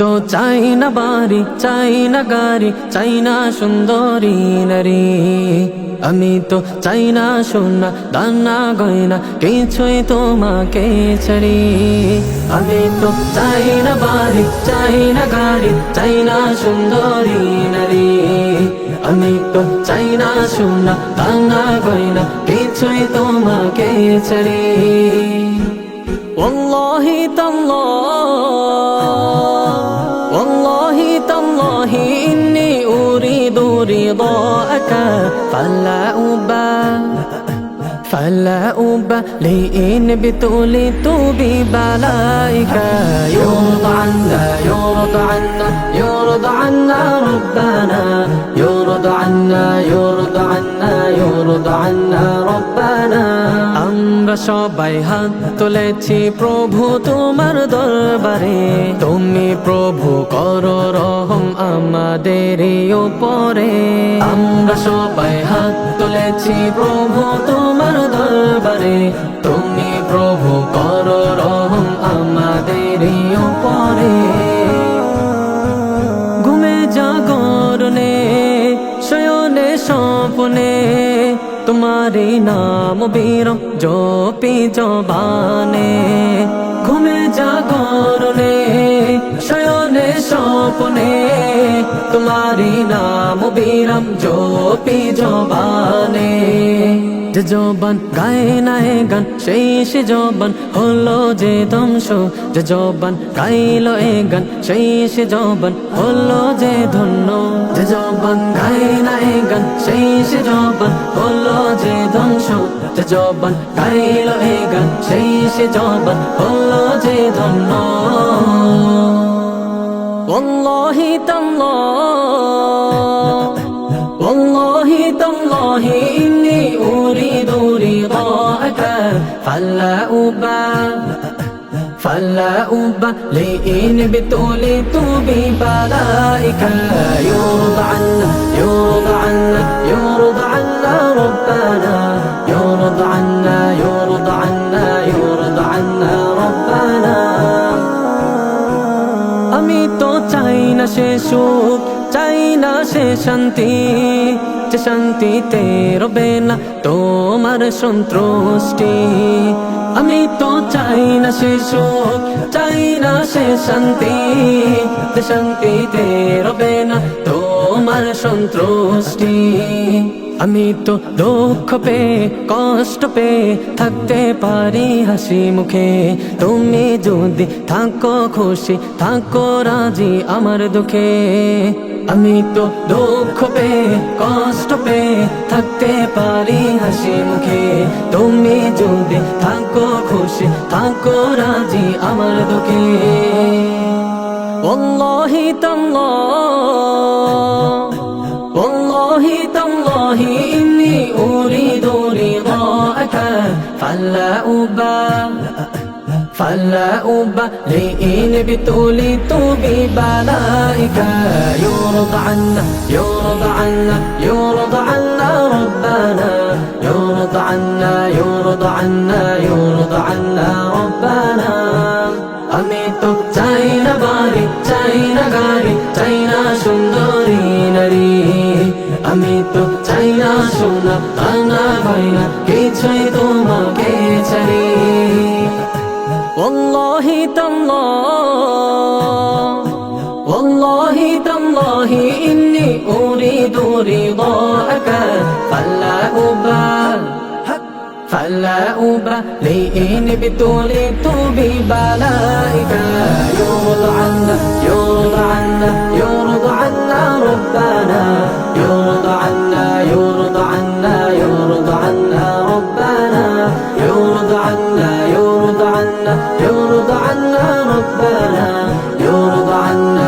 তো চাই না বাড়ি, চাই না গাড়ি, চাই না সুন্দরী নারী। আমি তো চাই না সোনা দানা গয়না, কিছুই তোমাকে ছাড়ি। আমি তো চাই না বাড়ি, চাই না গাড়ি, চাই না সুন্দরী নারী। আমি তো চাই না সোনা দানা গয়না, কিছুই তোমাকে ছাড়ি। ওয়াল্লাহি তাল্লাহি ইন্নী উরিদু রিদাআকা فلا أبالي إن ابتليت ببلائك. يرضى عنا يرضى عنا يرضى عنا ربنا، يرضى عنا يرضى عنا يرضى عنا ربنا। আমরা সবাই হাত তুলেছি প্রভু তোমার দরবারে, তুমি প্রভু করো রহম আমাদের উপরে। আমরা সবাই হাত তুলেছি প্রভু তোমার দরবারে, তুমি প্রভু করো রহম আমাদের উপরে। ঘুমে জাগরণে শয়নে স্বপ্নে তোমারি নাম বীরম জপি জবানে। ঘুমে জাগরণে শয়নে স্বপ্নে তোমারি নাম বীরম জপি জবানে। যে জবান গায়ে নাই গান সেই সে জবান হলো যে ধ্বংস, যে জবান গাইল এ গান সেই সে জবান হলো যে ধন্য। যে জবান গায়ে নাই গান সেই সে জবান হলো যে ধ্বংস, যে জবান গাইল এ গান সেই সে জবান হলো যে ধন্য। ওয়াল্লাহি তাল্লাহি ইন্নী উরিদু রিদাআকা فلا أبالي إن ابتليت ببلائك. يرضى عنا يرضى عنا يرضى عنا ربنا، يرضى عنا يرضى عنا يرضى عنا ربنا। আমি তো চাই না সে সুখ, চাই না সে শান্তি, যে শান্তিতে রবে না তোমার সন্তুষ্টি। আমি তো চাই না সে সুখ, চাই না সে শান্তি, যে শান্তিতে রবে না তোমার সন্তুষ্টি। আমি তো দুঃখ পে কষ্ট পে থাকতে পারি হাসি মুখে, তুমি যদি থাকো খুশি থাকো রাজি আমার দুঃখে। আমি তো দুঃখ পে কষ্ট পে থাকতে পারি হাসি মুখে, তুমি যদি থাকো খুশি থাকো রাজি আমার দুঃখে। ওয়াল্লাহি তাল্লাহি ইন্নী উরিদু রিদাআকা فلا أبالي إن ابتليت ببلائك. يرضى عنا يرضى عنا يرضى عنا ربنا، يرضى عنا يرضى عنا يرضى عنا ربنا। আমি তো চাই না বাড়ি, চাই না গাড়ি, চাই না সুন্দরী নারী। আমি তো চাই না সোনা দানা গয়না, কিছুই তোমাকে ছাড়ি। والله تالله إني أريد رضاك. فلا أبالي إن ابتليت ببلائك. يرضى عنا يرضى عنا يرضى عنا ربنا، يرضى عنا يرضى عنا يرضى عنا ربنا، يرضى عنا يرضى عنا يرضى عنا ربنا، يرضى عنا